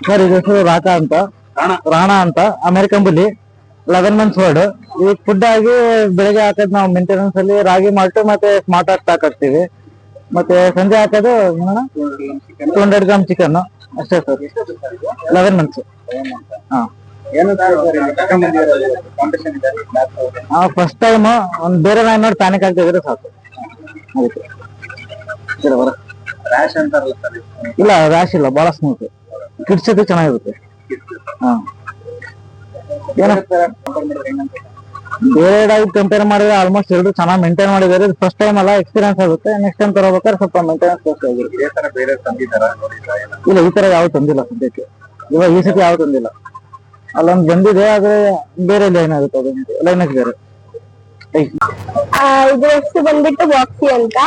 Sir ಇದು ಹೆಸರು ರಾಣಾ ಅಂತ ಅಮೆರಿಕನ್ ಬುಲಿ 11 months ಓಲ್ಡ್. ಈಗ ಫುಡ್ ಆಗಿ ಬೆಳಗ್ಗೆ ಹಾಕೋದು ನಾವು ಮೇಂಟೆನೆನ್ಸ್ ಅಲ್ಲಿ ರಾಗಿ ಮಾಲ್ಟ್ ಮತ್ತೆ ಸ್ಮಾರ್ಟ್ ಸ್ಟಾಕ್ ಹಾಕ್ತಿವಿ. ಮತ್ತೆ ಸಂಜೆ ಹಾಕೋದು 200 ಗ್ರಾಮ್ ಚಿಕನ್ ಅಷ್ಟೇ ಸರ್. 11 months. ಫಸ್ಟ್ ಟೈಮ್ ಒಂದ್ ಬೇರೆ ನಾಯಿ ನೋಡಿ ಪ್ಯಾನಿಕ್ ಆಗ್ತಿದ್ರೆ ಸಾಕು. ಇಲ್ಲ ರ್ಯಾಶ್ ಇಲ್ಲ, ಬಹಳ ಸ್ಮೂತ್. ಕಿಡ್ಸ್ ಜೊತೆ ಚೆನ್ನಾಗಿರುತ್ತೆ. ಬೇರೆ ಡಾಗ್ ಕಂಪೇರ್ ಮಾಡಿದ್ರೆ ಆಲ್ಮೋಸ್ಟ್ ಎರಡು ಚೆನ್ನಾಗಿ ಮೇಂಟೈನ್ ಮಾಡಿದ್ದಾರೆ. ಫಸ್ಟ್ ಟೈಮ್ ಅಲ್ಲ, ಎಕ್ಸ್ಪೀರಿಯನ್ಸ್ ಆಗುತ್ತೆ. ನೆಕ್ಸ್ಟ್ ಟೈಮ್ ತಗೋಬೇಕಾದ್ರೆ ಸ್ವಲ್ಪ ಮೇಂಟೆನೆನ್ಸ್ ಇಲ್ಲ, ಈ ತರ ಯಾವ ತಂದಿಲ್ಲ ಸದ್ಯಕ್ಕೆ. ಇವಾಗ ಈ ಸತಿ ಯಾವ ತಂದಿಲ್ಲ. ಅಲ್ಲೊಂದು ಬಂದಿದೆ, ಆದ್ರೆ ಬೇರೆ ಲೈನ್ ಆಗುತ್ತೆ. ಅದೊಂದು ಲೈನಸ್ ಬೇರೆ. ಇದು ಎಷ್ಟು ಬಂದ್ಬಿಟ್ಟು ಬಾಕ್ಸಿ ಅಂತ.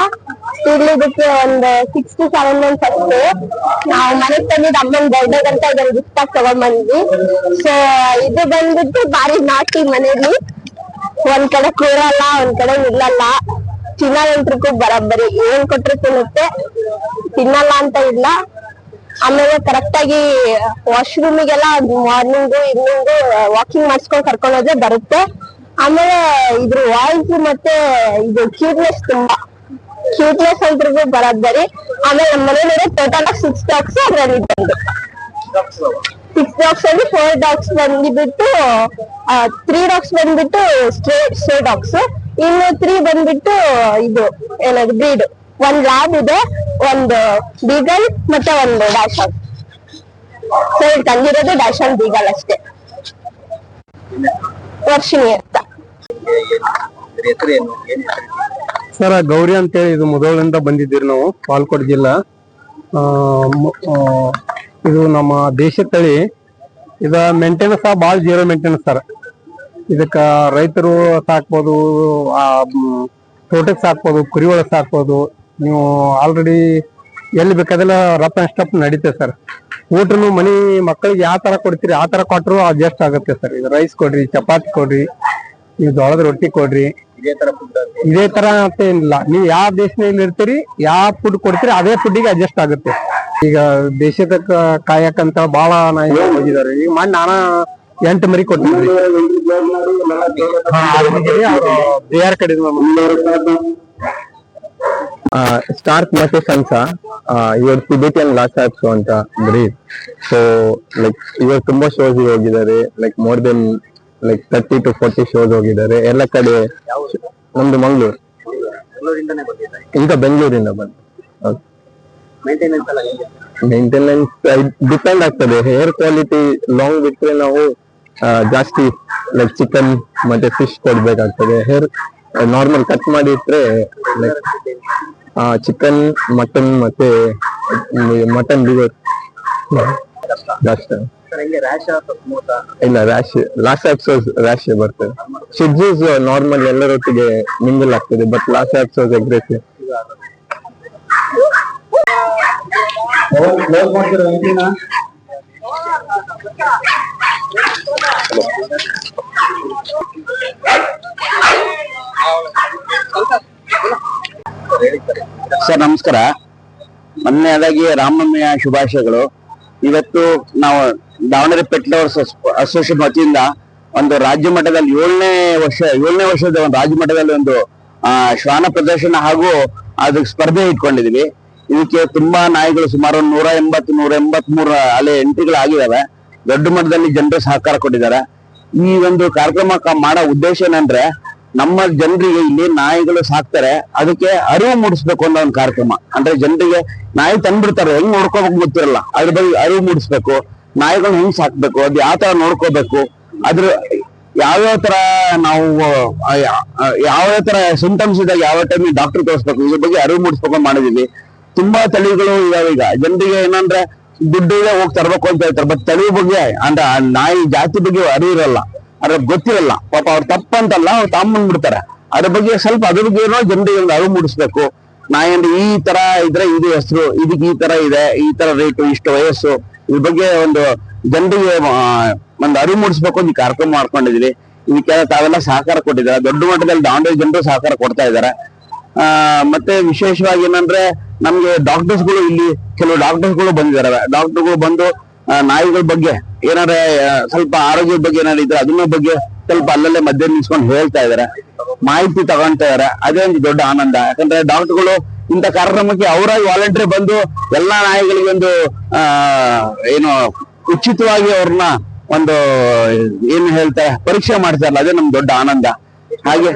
ಇಲ್ಲಿ ಇದಕ್ಕೆ ಒಂದು 6 to 7 months ಅಷ್ಟೇ. ನಾವು ಮನೆಗ್ ತಂದಿದ್ದು ಅಮ್ಮನ ಬರ್ಡೇ ಅಂತ ಇದನ್ನ ಗಿಫ್ಟ್ ಆಗಿ ತಗೊಂಡ್ ಬಂದ್ವಿ. ಸೊ ಇದು ಬಂದ್ಬಿಟ್ಟು ಬಾರಿ ನಾಟಿ ಮನೇಲಿ. ಒಂದ್ ಕಡೆ ಕೂರಲ್ಲ, ಒಂದ್ ಕಡೆ ನಿಲ್ಲಲ್ಲ. ತಿನ್ನೋದಂತ್ರಕ್ಕೂ ಬರಬ್ಬರಿ, ಏನ್ ಕೊಟ್ರು ತಿನ್ನುತ್ತೆ, ತಿನ್ನಲ್ಲ ಅಂತ ಇಲ್ಲ. ಆಮೇಲೆ ಕರೆಕ್ಟ್ ಆಗಿ ವಾಶ್ರೂಮಿಗೆಲ್ಲ ಮಾರ್ನಿಂಗು ಈವ್ನಿಂಗು ವಾಕಿಂಗ್ ಮಾಡಿಸ್ಕೊಂಡ್ ಕರ್ಕೊಂಡು ಹೋದ್ರೆ ಬರುತ್ತೆ. ಆಮೇಲೆ ಇದ್ರ ವಾಯ್ಸ್ ಮತ್ತೆ ಇದು ಕ್ಯೂಟ್ನೆಸ್, ತುಂಬಾ ಕ್ಯೂಟ್ನೆಸ್ ಅಂದ್ರಿಗೂ ಬರಬ್ಬರಿ. ಆಮೇಲೆ ನಮ್ಮ ಮನೇಲಿ ಟೋಟಲ್ 6 dogs ಅದ್ರಲ್ಲಿ ಬಂದು 6 dogs ಅಲ್ಲಿ 4 dogs ಬಂದ್ಬಿಟ್ಟು 3 dogs ಬಂದ್ಬಿಟ್ಟು ಸ್ಟ್ರೇ ಡಾಗ್ಸ್. ಇನ್ನು 3 ಬಂದ್ಬಿಟ್ಟು ಇದು ಏನದು ಬ್ರೀಡ್. ಒಂದ್ ಲ್ಯಾಬ್ ಇದೆ, ಒಂದು ಬೀಗಲ್ ಮತ್ತೆ ಒಂದು ಡ್ಯಾಶನ್. ಸೊ ತಂದಿರೋದು ಡ್ಯಾಶನ್ ಬೀಗಲ್ ಅಷ್ಟೇ. ವರ್ಷಿಣಿ ಅಂತ ಸರ್. ಗೌರಿ ಅಂತೇಳಿ ಇದು ಮುಧೋಳಿಂದ ಬಂದಿದ್ದೀರಿ ನಾವು, ಬಾಗಲಕೋಟೆ ಜಿಲ್ಲಾ. ಇದು ನಮ್ಮ ದೇಶ ತಳಿ. ಇದ ಮೇಂಟೆನೆನ್ಸ್ ಭಾಳ ಜೀರೋ ಮೇಂಟೆನೆನ್ಸ್ ಸರ್. ಇದಕ್ಕ ರೈತರು ಸಾಕ್ಬೋದು, ತೋಟಕ್ಕೆ ಸಾಕ್ಬೋದು, ಕುರಿ ಒಳಗೆ ಸಾಕ್ಬೋದು. ನೀವು ಆಲ್ರೆಡಿ ಎಲ್ಲಿ ಬೇಕಾದೆಲ್ಲ ರಫ್ ಅಂಡ್ ಸ್ಟಫ್ ನಡೀತೆ ಸರ್. ಊಟನು ಮನಿ ಮಕ್ಕಳಿಗೆ ಯಾವ ತರ ಕೊಡ್ತೀರಿ ಆ ತರ ಕೊಟ್ಟರು ಅಡ್ಜಸ್ಟ್ ಆಗುತ್ತೆ ಸರ್. ಇದು ರೈಸ್ ಕೊಡ್ರಿ, ಚಪಾತಿ ಕೊಡ್ರಿ, ನೀವು ಜೋಳದ ರೊಟ್ಟಿ ಕೊಡ್ರಿ, ಇದೇ ತರ ಅಂತ ಏನಿಲ್ಲ. ನೀವು ಯಾವ ದೇಶದಲ್ಲಿ ಇರ್ತೀರಿ, ಯಾವ ಫುಡ್ ಕೊಡ್ತೀರಿ ಅದೇ ಫುಡ್ಡಿಗೆ ಅಡ್ಜಸ್ಟ್ ಆಗುತ್ತೆ. ಈಗ ದೇಶದ ಕಾಯಕಂತ ಬಹಳ ನಾಯಿ ಹೋಗಿದ್ದಾರೆ. ಈಗ ಮಾಡಿ ನಾನಾ 8 ಮರಿ ಕೊಟ್ಟಿದ್ರಿ ಬೇರೆ ಕಡೆ. ಸ್ಟಾರ್ಕ್ ಮತ್ತೆ ಸನ್ಸ ಇವರು ಟಿಬೆಟಿಯನ್ ಲಾಸ್ ಅಂತ ಬ್ರೀಡ್. ಸೊ ಲೈಕ್ ಇವರು ತುಂಬಾ ಶೋಸ್ ಹೋಗಿದ್ದಾರೆ. Like more than 30 to 40 shows ಹೋಗಿದ್ದಾರೆ ಎಲ್ಲ ಕಡೆ. ನಮ್ದು ಮಂಗಳೂರು, ಈಗ ಬೆಂಗಳೂರಿಂದ ಬಂದು. ಮೇಂಟೆನೆನ್ಸ್ ಡಿಪೆಂಡ್ ಆಗ್ತದೆ. ಹೇರ್ ಕ್ವಾಲಿಟಿ ಲಾಂಗ್ ಬಿಟ್ರೆ ನಾವು ಜಾಸ್ತಿ ಲೈಕ್ ಚಿಕನ್ ಮತ್ತೆ ಫಿಶ್ ಕೊಡ್ಬೇಕಾಗ್ತದೆ. ಹೇರ್ ನಾರ್ಮಲ್ ಕಟ್ ಮಾಡಿ ಇಟ್ರೆ ಲೈಕ್ ಚಿಕನ್, ಮಟನ್ ಮತ್ತೆ ಮಟನ್ ಲಿವರ್ ಜಾಸ್ತಿ. ಇಲ್ಲ ರ್ಯಾಶ್, ರ್ಯಾಶ್ ಬರ್ತದೆ. ಶಿಡ್ಜೂಸ್ ನಾರ್ಮಲ್ ಎಲ್ಲರೊಟ್ಟಿಗೆ ಮಿಂಗಲ್ ಆಗ್ತದೆ, ಬಟ್ ಲಾಸ್ಟ್ ಆಪ್ಸೋಸ್ ಅಗ್ರೆಸಿವ್. ಸರ್ ನಮಸ್ಕಾರ. ಮೊನ್ನೆದಾಗಿ ರಾಮನವಮಿಯ ಶುಭಾಶಯಗಳು. ಇವತ್ತು ನಾವು ದಾವಣಗೆರೆ ಪೆಟ್ ಲವರ್ಸ್ ಅಸೋಸಿಯೇಷನ್ ವತಿಯಿಂದ ಒಂದು ರಾಜ್ಯ ಮಟ್ಟದಲ್ಲಿ 7ನೇ ವರ್ಷದ ಒಂದು ರಾಜ್ಯ ಮಟ್ಟದಲ್ಲಿ ಒಂದು ಶ್ವಾನ ಪ್ರದರ್ಶನ ಹಾಗೂ ಅದಕ್ಕೆ ಸ್ಪರ್ಧೆ ಇಟ್ಕೊಂಡಿದೀವಿ. ಇದಕ್ಕೆ ತುಂಬಾ ನಾಯಿಗಳು ಸುಮಾರು 183 ಅಲೆ ಎಂಟ್ರಿಗಳು ಆಗಿದಾವೆ. ದೊಡ್ಡ ಮಟ್ಟದಲ್ಲಿ ಜನರು ಸಹಕಾರ ಕೊಟ್ಟಿದ್ದಾರೆ. ಈ ಒಂದು ಕಾರ್ಯಕ್ರಮ ಮಾಡೋ ಉದ್ದೇಶ ಏನಂದ್ರೆ, ನಮ್ಮ ಜನರಿಗೆ ಇಲ್ಲಿ ನಾಯಿಗಳು ಸಾಕ್ತಾರೆ, ಅದಕ್ಕೆ ಅರಿವು ಮೂಡಿಸ್ಬೇಕು ಅನ್ನೋ ಒಂದು ಕಾರ್ಯಕ್ರಮ. ಅಂದ್ರೆ ಜನರಿಗೆ ನಾಯಿ ತಂದ್ಬಿಡ್ತಾರೆ, ಹೆಂಗ್ ನೋಡ್ಕೋಬೇಕು ಗೊತ್ತಿರಲ್ಲ, ಅದ್ರ ಬಗ್ಗೆ ಅರಿವು ಮೂಡಿಸ್ಬೇಕು. ನಾಯಿಗಳನ್ನ ಹೆಂಗ್ ಸಾಕ್ಬೇಕು, ಅದು ಯಾವ ತರ ನೋಡ್ಕೋಬೇಕು, ಅದ್ರ ಯಾವ್ಯಾವ ತರ ನಾವು ಯಾವ್ಯಾವ ತರ ಸಿಂಟಮ್ಸ್ ಇದ್ದಾಗ ಯಾವ ಟೈಮ್ ಡಾಕ್ಟರ್ ತೋರಿಸ್ಬೇಕು, ಇದ್ರ ಬಗ್ಗೆ ಅರಿವು ಮೂಡಿಸ್ಬೇಕು ಮಾಡಿದೀವಿ. ತುಂಬಾ ತಳಿಗಳು ಇದಾವೆ. ಈಗ ಜನರಿಗೆ ಏನಂದ್ರೆ ದುಡ್ಡು ಹೋಗಿ ತರಬೇಕು ಅಂತ ಹೇಳ್ತಾರೆ, ಬಟ್ ತಳಿ ಬಗ್ಗೆ ಅಂದ್ರೆ ನಾಯಿ ಜಾತಿ ಬಗ್ಗೆ ಅರಿವು ಇರಲ್ಲ, ಅದ್ರ ಗೊತ್ತಿರಲ್ಲ. ಪಾಪ ಅವ್ರು ತಪ್ಪಂತಲ್ಲ, ಅವ್ರು ತಾಂಬಂದ್ಬಿಡ್ತಾರೆ. ಅದ್ರ ಬಗ್ಗೆ ಸ್ವಲ್ಪ ಅದ್ರ ಬಗ್ಗೆ ಜನರಿಗೆ ಒಂದು ಅರಿವು ಮೂಡಿಸ್ಬೇಕು. ನಾಯಿ ಅಂದ್ರೆ ಈ ತರ ಇದ್ರೆ ಇದು ಹೆಸರು, ಇದಕ್ಕೆ ಈ ತರ ಇದೆ, ಈ ತರ ರೇಟು, ಇಷ್ಟು ವಯಸ್ಸು, ಇದ್ರ ಬಗ್ಗೆ ಒಂದು ಜನರಿಗೆ ಒಂದು ಅರಿವು ಮೂಡಿಸ್ಬೇಕು ಅಂತ ಕಾರ್ಯಕ್ರಮ ಮಾಡ್ಕೊಂಡಿದೀವಿ. ಇದಕ್ಕೆಲ್ಲ ತಾವೆಲ್ಲ ಸಹಕಾರ ಕೊಟ್ಟಿದ್ದಾರೆ. ದೊಡ್ಡ ಮಟ್ಟದಲ್ಲಿ ದಾವಣಗೆರೆ ಜನರು ಸಹಕಾರ ಕೊಡ್ತಾ ಇದ್ದಾರೆ. ಮತ್ತೆ ವಿಶೇಷವಾಗಿ ಏನಂದ್ರೆ ನಮ್ಗೆ ಡಾಕ್ಟರ್ಸ್ಗಳು ಇಲ್ಲಿ ಕೆಲವು ಡಾಕ್ಟರ್ಸ್ಗಳು ಬಂದಿದ್ದಾರೆ. ಡಾಕ್ಟರ್ಗಳು ಬಂದು ನಾಯಿಗಳ ಬಗ್ಗೆ ಏನಾರ ಸ್ವಲ್ಪ ಆರೋಗ್ಯದ ಬಗ್ಗೆ ಏನಾರ ಇದ್ರೆ ಅದನ್ನ ಬಗ್ಗೆ ಸ್ವಲ್ಪ ಅಲ್ಲಲ್ಲೇ ಮಧ್ಯೆ ನಿಲ್ಸ್ಕೊಂಡು ಹೇಳ್ತಾ ಇದಾರೆ, ಮಾಹಿತಿ ತಗೊಂತಾ ಇದಾರೆ. ಅದೇ ಒಂದು ದೊಡ್ಡ ಆನಂದ. ಯಾಕಂದ್ರೆ ಡಾಕ್ಟರ್ಗಳು ಇಂಥ ಕಾರ್ಯಕ್ರಮಕ್ಕೆ ಅವರಾಗಿ ವಾಲಂಟಿಯರ್ ಬಂದು ಎಲ್ಲಾ ನಾಯಿಗಳಿಗೆ ಒಂದು ಏನು ಉಚಿತವಾಗಿ ಅವ್ರನ್ನ ಒಂದು ಏನು ಹೇಳ್ತಾರೆ ಪರೀಕ್ಷೆ ಮಾಡ್ತಾರಲ್ಲ, ಅದೇ ನಮ್ ದೊಡ್ಡ ಆನಂದ. ಹಾಗೆ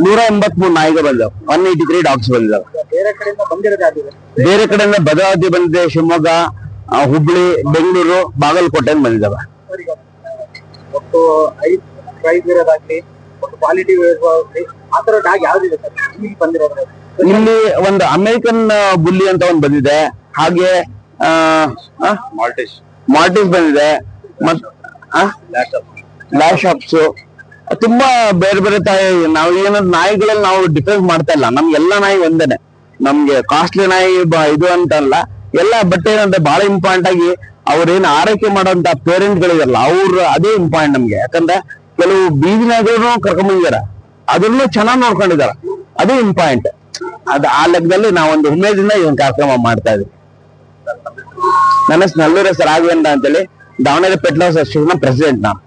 183 ನಾಯಿಗಳು ಬಂದವು, 183 ಡಾಗ್ಸ್ ಬಂದಿದ್ದಾವೆ. ಬೇರೆ ಕಡೆಯಿಂದ ಭದ್ರಾವತಿ ಬಂದಿದೆ, ಶಿವಮೊಗ್ಗ, ಹುಬ್ಳಿ, ಬೆಂಗಳೂರು, ಬಾಗಲಕೋಟೆ ಬಂದಿದ್ದಾವೆ. ಇಲ್ಲಿ ಒಂದು ಅಮೆರಿಕನ್ ಬುಲ್ಲಿ ಅಂತ ಒಂದು ಬಂದಿದೆ, ಹಾಗೆ ಮಾಲ್ಟೀಸ್ ಬಂದಿದೆ, ಲ್ಯಾಶ್ ಆಪ್ಸ್, ತುಂಬಾ ಬೇರೆ ಬೇರೆ ನಾವು ಏನಾದ್ರು ನಾಯಿಗಳಲ್ಲಿ ನಾವು ಡಿಫ್ರೆನ್ಸ್ ಮಾಡ್ತಾ ಇಲ್ಲ. ನಮ್ಗೆ ಎಲ್ಲಾ ನಾಯಿ ಒಂದೇನೆ, ನಮ್ಗೆ ಕಾಸ್ಟ್ಲಿ ನಾಯಿ ಇದು ಅಂತಲ್ಲ ಎಲ್ಲ. ಬಟ್ ಏನಂದ್ರೆ ಬಹಳ ಇಂಪಾರ್ಟೆಂಟ್ ಆಗಿ ಅವ್ರೇನ್ ಆರೈಕೆ ಮಾಡೋಂತ ಪೇರೆಂಟ್ ಗಳಿರಲ್ಲ, ಅವ್ರು ಅದೇ ಇಂಪಾರ್ಟೆಂಟ್ ನಮ್ಗೆ. ಯಾಕಂದ್ರೆ ಕೆಲವು ಬೀದಿ ನಾಯಿಗಳನ್ನು ಕರ್ಕೊಂಡ್ ಬಂದಿದ್ದಾರೆ, ಅದನ್ನು ಚೆನ್ನಾಗಿ ನೋಡ್ಕೊಂಡಿದ್ದಾರೆ, ಅದೇ ಇಂಪಾರ್ಟೆಂಟ್. ಆ ಲೆಕ್ಕದಲ್ಲಿ ನಾವೊಂದು ಉಮೇದಿಂದ ಈ ಒಂದು ಕಾರ್ಯಕ್ರಮ ಮಾಡ್ತಾ ಇದ್ವಿ. ನನ್ನ ಹೆಸರು ನಲ್ಲೂರ ರಾಘವೇಂದ್ರ ಅಂತೇಳಿ, Davanagere pet lovers association president ನಾನು.